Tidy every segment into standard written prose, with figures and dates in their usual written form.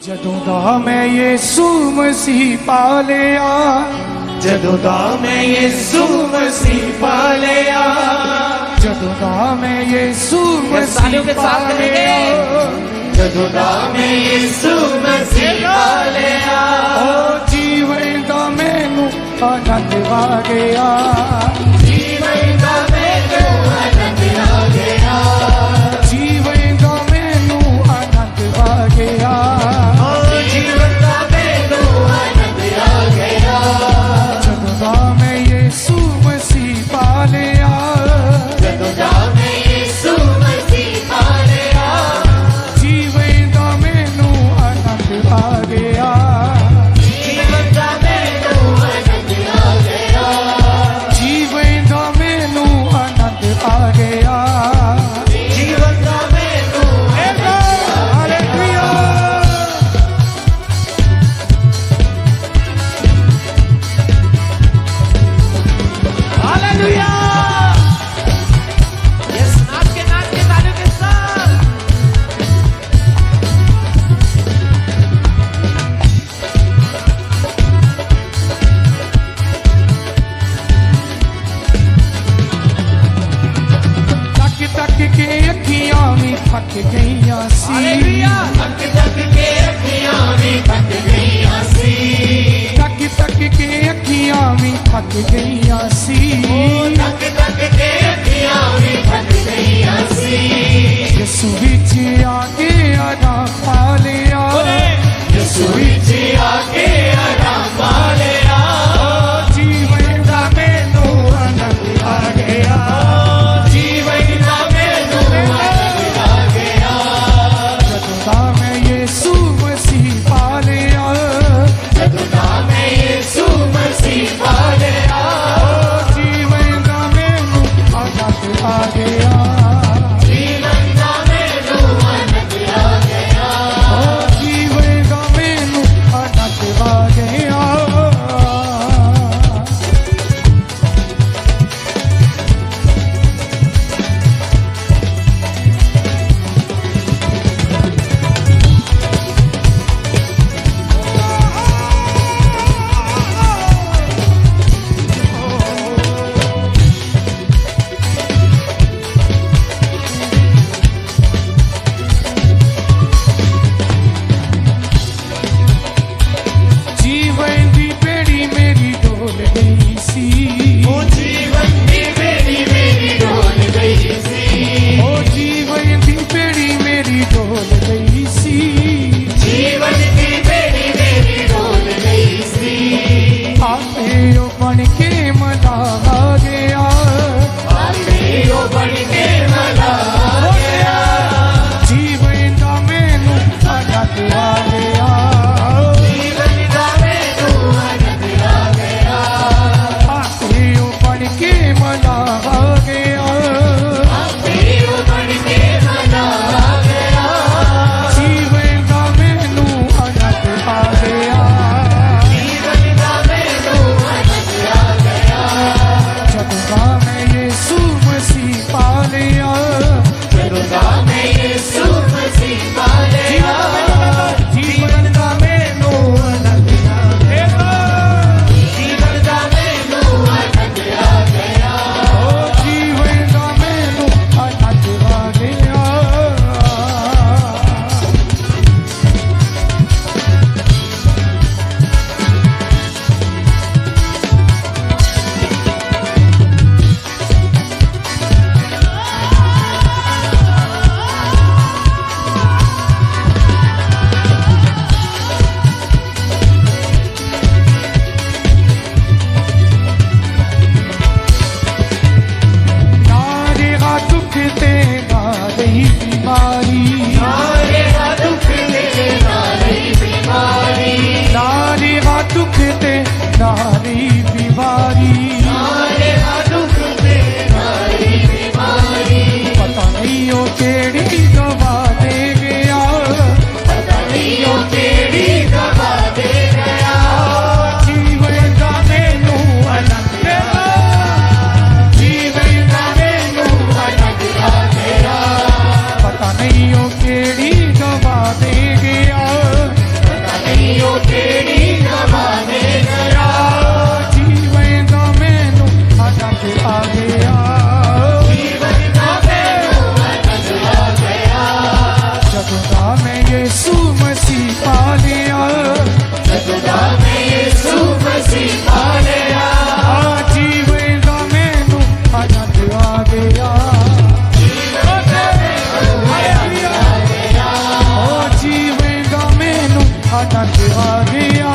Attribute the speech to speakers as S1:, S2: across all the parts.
S1: ਜਦੋਂ ਦਾ ਮੈਂ ਯਿਸੂ ਮਸੀਹ ਪਾ ਲਿਆ,
S2: ਜਦੋਂ ਦਾ ਮੈਂ ਯਿਸੂ ਮਸੀਹ ਪਾ ਲਿਆ,
S1: ਜਦੋਂ ਦਾ ਮੈਂ ਯਿਸੂ
S3: तालियों के
S1: ਮਸੀਹ ਪਾ
S3: साथ
S1: ਲਿਆ,
S3: करेंगे।
S2: ਜਦੋਂ ਦਾ ਮੈਂ ਯਿਸੂ ਮਸੀਹ ਪਾ ਲਿਆ,
S1: ਓ ਜੀਵਨ ਦਾ ਮੈਨੂੰ ਆਨੰਦ ਆ ਗਿਆ,
S2: ਜੀਵਨ ਦਾ ਮੈਨੂੰ ਆਨੰਦ ਆ ਗਿਆ,
S1: ਜੀਵਨ ਦਾ ਮੈਨੂੰ ਆਨੰਦ ਆ ਗਿਆ,
S2: ਓ ਜੀਵਨ ਦਾ ਮੈਨੂੰ ਆਨੰਦ ਆ ਗਿਆ,
S1: ਜਦੋਂ ਦਾ ਮੈਂ ਯਿਸੂ ਮਸੀਹ ਪਾ ਲਿਆ,
S2: ਜਦੋਂ ਦਾ ਮੈਂ ਯਿਸੂ ਮਸੀਹ ਪਾ ਲਿਆ,
S1: ਜੀਵਨ ਦਾ ਮੈਨੂੰ ਆਨੰਦ ਆ ਗਿਆ,
S2: ਜੀਵਨ ਦਾ ਮੈਨੂੰ ਆਨੰਦ ਆ ਗਿਆ,
S1: ਜੀਵਨ
S2: ਜਗਦਾ ਮੈਂ ਯਿਸੂ ਮਸੀਹ ਪਾ ਲਿਆ
S1: ਜੀਵਨ ਦਾ ਮੈਨੂੰ ਆਨੰਦ ਆ ਗਿਆ ਜੀਵਨ ਦਾ ਮੈਨੂੰ ਆਨੰਦ ਆ ਗਿਆ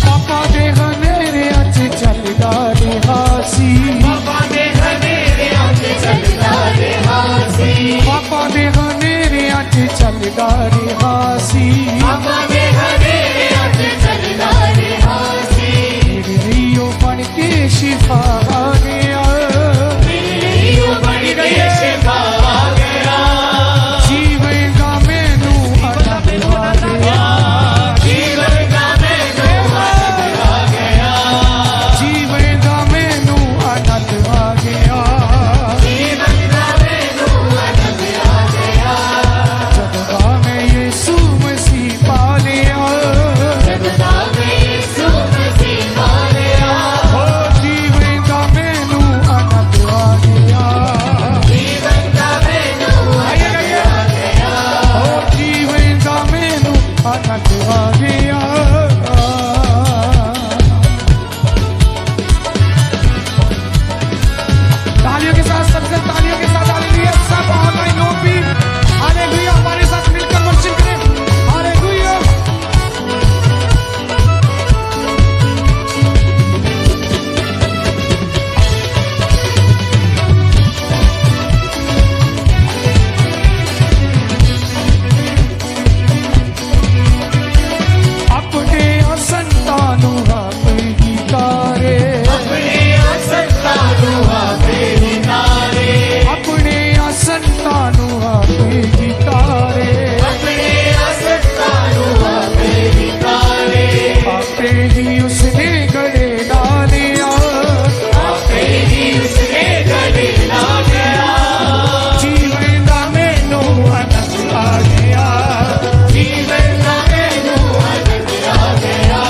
S2: ਪਾਪਾ ਦੇ ਹਨੇਰਿਆਂ 'ਚ ਚੱਲਦਾ ਰਿਹਾ ਸੀ
S1: ਪਾਪਾ ਦੇ ਹਨੇਰਿਆਂ 'ਚ ਚੱਲਦਾ ਰਿਹਾ ਸੀ
S2: ਪਾਪਾ ਦੇ ਹਨੇਰਿਆਂ 'ਚ ਚੱਲਦਾ ਰਿਹਾ ਸੀ
S1: ਮੇਰੇ ਲਈ ਉਹ ਬਣ ਕੇ ਸ਼ਿਫਾ ਆ ਗਿਆ
S2: ਮੇਰੇ ਲਈ ਉਹ ਬਣ ਕੇ ਸ਼ਿਫਾ ਆ ਗਿਆ
S1: ਜੀਵਨ ਦਾ ਮੈਨੂੰ ਆਨੰਦ ਆ ਗਿਆ
S2: ਜੀਵਨ ਦਾ ਮੈਨੂੰ ਆਨੰਦ ਆ ਗਿਆ
S1: ਜੀਵਨ ਦਾ ਮੈਨੂੰ ਆਨੰਦ ਆ ਗਿਆ
S2: ਜੀਵਨ ਦਾ ਮੈਨੂੰ ਆਨੰਦ ਆ ਗਿਆ
S1: ਜਗਦਾ ਮੈਂ ਯਿਸੂ ਮਸੀਹ ਪਾ ਲਿਆ
S2: ਜਗਦਾ ਮੈਂ ਯਿਸੂ ਮਸੀਹ ਪਾ ਲਿਆ
S1: ਜੀਵਨ ਦਾ ਮੈਨੂੰ ਆਨੰਦ ਆ ਗਿਆ
S2: ਜੀਵਨ ਦਾ ਮੈਨੂੰ ਆਨੰਦ ਆ ਗਿਆ
S1: ਜੀਵਨ ਦਾ ਮੈਨੂੰ ਆਨੰਦ ਆ ਗਿਆ तालियों के साथ सबसे तालियों के साथ हालेलुया सब ऑनलाइन लोग भी हालेलुया हमारे साथ मिलकर वर्शिप करें हालेलुया अपने संतानों आपकी तारे
S2: ਆਪਣੇ ਸੰਤਾਂ ਨੂੰ ਆਪੇ ਉਤਾਰੇ
S1: अपने संतानों आपकी तारे
S2: ਆਪਣੇ ਸੰਤਾਂ ਨੂੰ ਆਪੇ ਉਤਾਰੇ
S1: आपे ही उसने गले डालिया
S2: ਆਪੇ ਹੀ ਉਸਨੇ ਗਲੇ ਲਾ ਗਿਆ
S1: जीवन का मैनू आनंद आ गया
S2: ਜੀਵਨ ਦਾ ਮੈਨੂੰ ਆਨੰਦ ਆ ਗਿਆ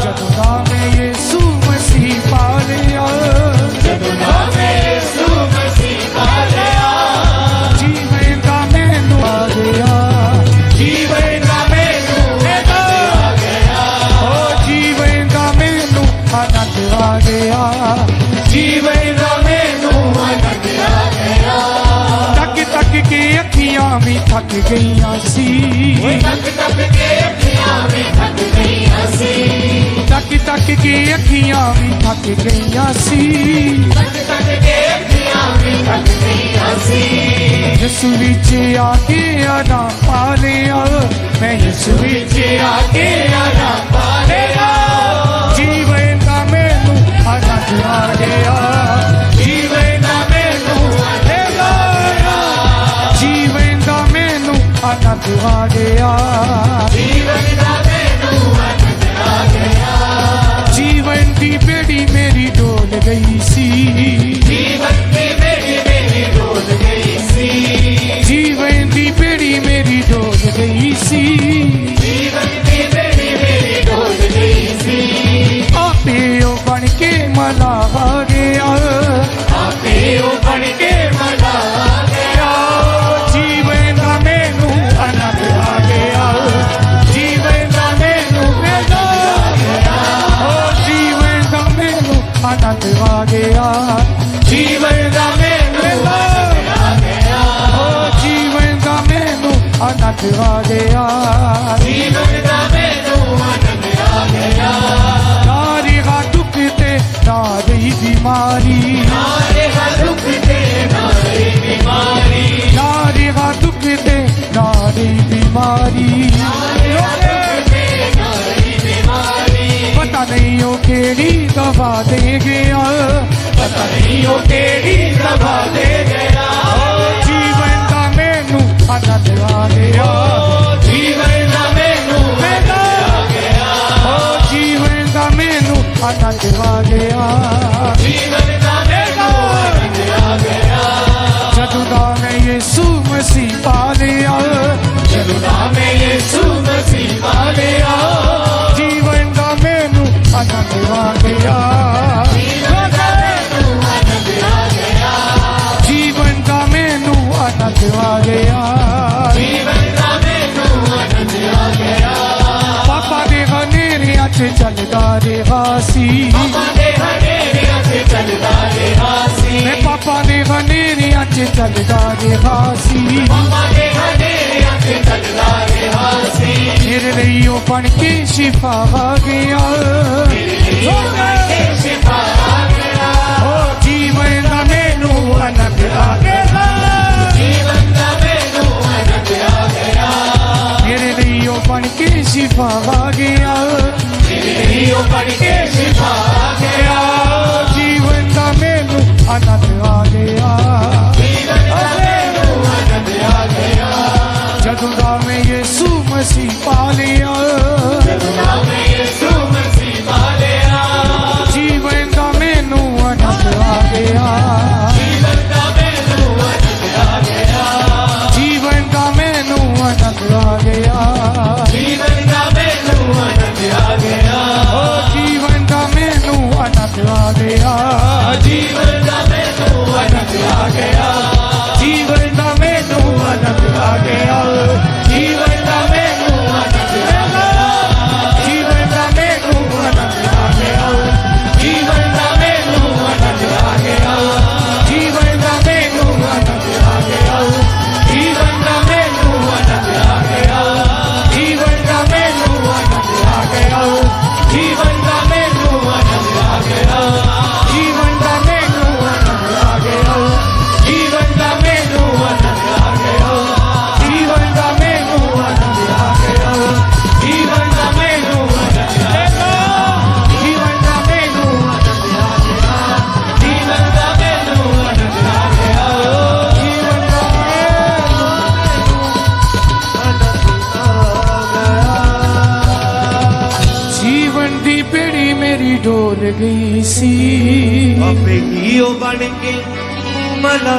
S1: जगदा मैं यीशु मसीह पा लिया
S2: ਜਗਦਾ ਮੈਂ ਯਿਸੂ ਮਸੀਹ ਪਾ ਲਿਆ
S1: जीवन का मैनू आ गया
S2: ਜੀਵਨ ਦਾ ਮੈਨੂੰ ਆਨੰਦ ਆ ਗਿਆ
S1: ओ जीवन का मैनू आनंद आ गया
S2: ਜੀਵਨ ਦਾ ਮੈਨੂੰ ਆਨੰਦ ਆ ਗਿਆ
S1: तक तक के अखियां भी थक गईयां सी
S2: ਤੱਕ ਤੱਕ ਕੇ ਅੱਖੀਆਂ ਵੀ ਥੱਕ ਗਈਆਂ ਸੀ
S1: तक तक के अखियां भी थक गईयां सी
S2: ਤੱਕ ਤੱਕ ਕੇ ਅੱਖੀਆਂ ਵੀ ਥੱਕ ਗਈਆਂ ਸੀ
S1: यीशु विच आके आराम पा लिया मैं यीशु विच आके आराम पा लिया जीवन का मैनू आनंद आ गया जीवन का मैनू आनंद आ गया जीवन का मैनू आनंद आ गया
S2: ਜੀਵਨ ਦਾ ਮੈਨੂੰ ਆਨੰਦ ਆ ਗਿਆ
S1: जीवन की बेड़ी मेरी डोल गई सी
S2: ਜੀਵਨ ਦੀ ਮੇਰੀ ਡੋਲ ਗਈ ਸੀ
S1: जीवन की बेड़ी मेरी डोल गई सी
S2: ਜੀਵਨ ਦੀ ਮੇਰੀ ਡੋਲ ਗਈ ਸੀ
S1: आपे ओ बन के मला आ गया
S2: ਆਪੇ ਉਹ ਬਣ ਕੇ ਮਜ਼ਾ ਆ ਗਿਆ
S1: जीवन का मैनू आनंद आ गया जीवन का मैनू मजा आ गया ओ जीवन का मैनू आनंद आ गया जीवन का मैनू आनंद आ गया ओ जीवन का मैनू आनंद आ गया
S2: ਜੀਵਨ ਦਾ ਮੈਨੂੰ ਆਨੰਦ ਆ ਗਿਆ
S1: नारी का दुख ते नारी बीमारी
S2: ਨਾਰੇ ਹਰ ਦੁੱਖ ਤੇ ਨਾਰੇ ਬਿਮਾਰੀ
S1: नारी का दुख ते नारी बीमारी
S2: ਨਾਰੇ ਹਰ ਦੁੱਖ ਤੇ ਨਾਰੀ ਬਿਮਾਰੀ
S1: पता नहीं हो केड़ी दवा दे गया
S2: ਪਤਾ ਨਹੀਂ ਉਹ ਕਿਹੜੀ ਦਵਾ ਦੇ ਗਿਆ
S1: जीवन का मैनू आनंद आ गया
S2: ਜੀਵਨ ਦਾ ਮੈਨੂੰ
S1: मैनू
S2: ਆ ਗਿਆ
S1: जीवन का मैनू ਆਨੰਦ ਆ ਗਿਆ
S2: ਜੀਵਨ ਦਾ ਮੈਨੂੰ ਆਨੰਦ ਆ ਗਿਆ
S1: ਜਦੋਂ ਦਾ ਮੈਂ ਯਿਸੂ ਮਸੀਹ ਪਾ ਲਿਆ
S2: ਜਦੋਂ ਦਾ ਮੈਂ ਯਿਸੂ ਮਸੀਹ ਪਾ ਲਿਆ
S1: ਜੀਵਨ ਦਾ ਮੈਨੂੰ ਆਨੰਦ ਆ ਗਿਆ
S2: ਜੀਵਨ ਦਾ ਮੈਨੂੰ ਆਨੰਦ ਆ ਗਿਆ
S1: ਜੀਵਨ ਦਾ ਮੈਨੂੰ ਆਨੰਦ ਆ ਗਿਆ
S2: ਜੀਵਨ ਦਾ ਮੈਨੂੰ ਆਨੰਦ ਆ ਗਿਆ
S1: ਪਾਪਾ ਦੇ ਹਨੇਰਿਆਂ 'ਚ ਚੱਲਦਾ ਰਿਹਾ ਸੀ
S2: ਪਾਪਾ ਦੇ ਹਨੇਰਿਆਂ 'ਚ ਚੱਲਦਾ ਰਿਹਾ ਸੀ
S1: ਮੈਂ ਪਾਪਾ ਦੇ ਹਨੇਰਿਆਂ 'ਚ ਚੱਲਦਾ ਰਿਹਾ ਸੀ
S2: ਪਾਪਾ ਦੇ ਹਨੇਰਿਆਂ 'ਚ ਚੱਲਦਾ ਰਿਹਾ ਸੀ
S1: ਮੇਰੇ ਲਈ ਉਹ ਬਣ ਕੇ ਸ਼ਿਫਾ ਆ ਗਿਆ
S2: ਸ਼ਿਫਾ ਆ ਗਿਆ
S1: ਓ ਜੀਵਨ ਦਾ ਮੈਨੂੰ ਆਨੰਦ ਆ ਗਿਆ
S2: ਜੀਵਨ ਦਾ ਮੈਨੂੰ ਆਨੰਦ ਆ ਗਿਆ
S1: ਮੇਰੇ ਲਈ ਉਹ ਬਣ ਕੇ ਸ਼ਿਫਾ ਆ ਗਿਆ
S2: ਮੇਰੇ ਲਈ ਉਹ ਬਣ ਕੇ ਸ਼ਿਫਾ ਆ ਗਿਆ
S1: ਜੀਵਨ ਦਾ ਮੈਨੂੰ ਆਨੰਦ ਆ ਗਿਆ
S2: ਜੀਵਨ ਦਾ ਮੈਨੂੰ ਆਨੰਦ ਆ ਗਿਆ
S1: ਜਦੋਂ ਦਾ ਮੈਂ ਯਿਸੂ ਮਸੀਹ ਪਾ ਲਿਆ
S2: ਜਦੋਂ ਦਾ ਮੈਂ ਯਿਸੂ ਮਸੀਹ ਪਾ ਲਿਆ
S1: ਜੀਵਨ ਦਾ ਮੈਨੂੰ ਆਨੰਦ ਆ ਗਿਆ
S2: ਜੀਵਨ ਦਾ ਮੈਨੂੰ ਆਨੰਦ ਆ ਗਿਆ
S1: ਜੀਵਨ ਦਾ ਮੈਨੂੰ ਆਨੰਦ ਆ ਗਿਆ
S2: ਜੀਵਨ ਦਾ ਮੈਨੂੰ ਆਨੰਦ ਆ ਗਿਆ
S1: ਓ ਜੀਵਨ ਦਾ ਮੈਨੂੰ ਆਨੰਦ ਆ ਗਿਆ
S2: ਜੀਵਨ ਦਾ ਮੈਨੂੰ ਆਨੰਦ ਆ ਗਿਆ
S1: ਜੀਵਨ ਦਾ ਮੈਨੂੰ ਆਨੰਦ ਆ ਗਿਆ
S2: ਜੀਵਨ ਦਾ ਮੈਨੂੰ ਆਨੰਦ ਆ ਗਿਆ
S1: ਜੀਵਨ ਦਾ ਮੈਨੂੰ ਆਨੰਦ ਆ ਗਿਆ
S2: ਜੀਵਨ ਦਾ ਮੈਨੂੰ ਆਨੰਦ ਆ ਗਿਆ
S1: ਜੀਵਨ ਦਾ ਮੈਨੂੰ ਆਨੰਦ ਆ ਗਿਆ
S2: ਜੀਵਨ ਦਾ ਮੈਨੂੰ ਆਨੰਦ ਆ ਗਿਆ
S1: ਜੀਵਨ ਦਾ ਮੈਨੂੰ ਆਨੰਦ ਆ ਗਿਆ
S2: ਜੀਵਨ ਦਾ ਮੈਨੂੰ ਆਨੰਦ ਆ ਗਿਆ
S1: ਜੀਵਨ ਦਾ ਮੈਨੂੰ ਆਨੰਦ ਆ ਗਿਆ
S2: ਜੀਵਨ ਦਾ ਮੈਨੂੰ ਆਨੰਦ ਆ ਗਿਆ
S1: ਜੀਵਨ ਦਾ ਮੈਨੂੰ ਆਨੰਦ ਆ ਗਿਆ
S2: ਜੀਵਨ ਦਾ ਮੈਨੂੰ ਆਨੰਦ ਆ ਗਿਆ
S1: ਜੀਵਨ ਦਾ ਮੈਨੂੰ ਆਨੰਦ ਆ ਗਿਆ
S2: ਜੀਵਨ ਦਾ ਮੈਨੂੰ ਆਨੰਦ ਆ ਗਿਆ
S1: ਜੀਵਨ ਦਾ ਜੀਵਨ ਦੀ ਪੀੜੀ ਮੇਰੀ ਡੋਲ ਗਈ ਸੀ
S3: ਆਪੇ ਹੀ ਉਹ ਬਣ ਕੇ ਮਨਾ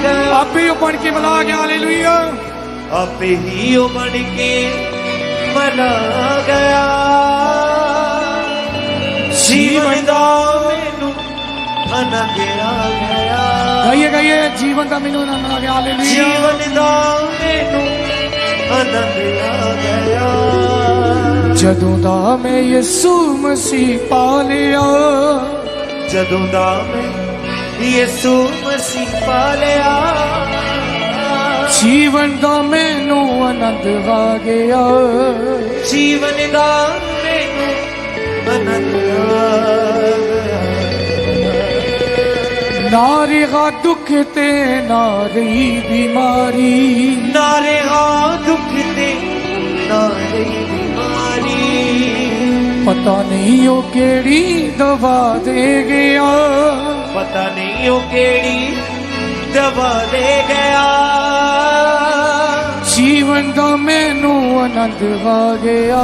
S3: ਗਿਆ
S1: ਆਪੇ ਉਹ ਬਣ ਕੇ ਮਿਲਾ ਗਿਆ ਹਾਲੇਲੂਇਆ
S3: ਆਪੇ ਹੀ ਉਹ ਬਣ ਕੇ ਮਨਾ ਗਿਆ ਜੀਵਨ ਦਾ ਮੈਨੂੰ ਆਨੰਦ ਆ ਗਿਆ
S1: ਗਾਈਏ ਗਾਈਏ ਜੀਵਨ ਦਾ ਮੈਨੂੰ ਆਨੰਦ ਆ ਗਿਆ ਹਾਲੇਲੂਇਆ
S3: ਜੀਵਨ ਦਾ ਮੈਨੂੰ ਆਨੰਦ ਆ ਗਿਆ
S1: ਜਦੋਂ ਦਾ ਮੈਂ ਯਿਸੂ ਮਸੀਹ ਪਾ ਲਿਆ
S3: ਜਦੋਂ ਦਾ ਮੈਂ ਯਿਸੂ ਮਸੀਹ ਪਾ ਲਿਆ
S1: ਜੀਵਨ ਦਾ ਮੈਨੂੰ ਆਨੰਦ ਆ ਗਿਆ
S3: ਜੀਵਨ ਦਾ ਮੈਨੂੰ ਆਨੰਦ ਆ ਗਿਆ
S1: ਨਾ ਰਿਹਾ ਦੁੱਖ ਤੇ ਨਾ ਰਹੀ ਬਿਮਾਰੀ
S3: ਨਾ ਰਿਹਾ ਦੁੱਖ ਤੇ ਨਾ ਰਹੀ ਬਿਮਾਰੀ
S1: ਪਤਾ ਨਹੀਂ ਉਹ ਕਿਹੜੀ ਦਵਾ ਦੇ ਗਿਆ
S3: ਪਤਾ ਨਹੀਂ ਉਹ ਕਿਹੜੀ ਦਵਾ ਦੇ ਗਿਆ
S1: ਜੀਵਨ ਦਾ ਮੈਨੂੰ ਆਨੰਦ ਆ ਗਿਆ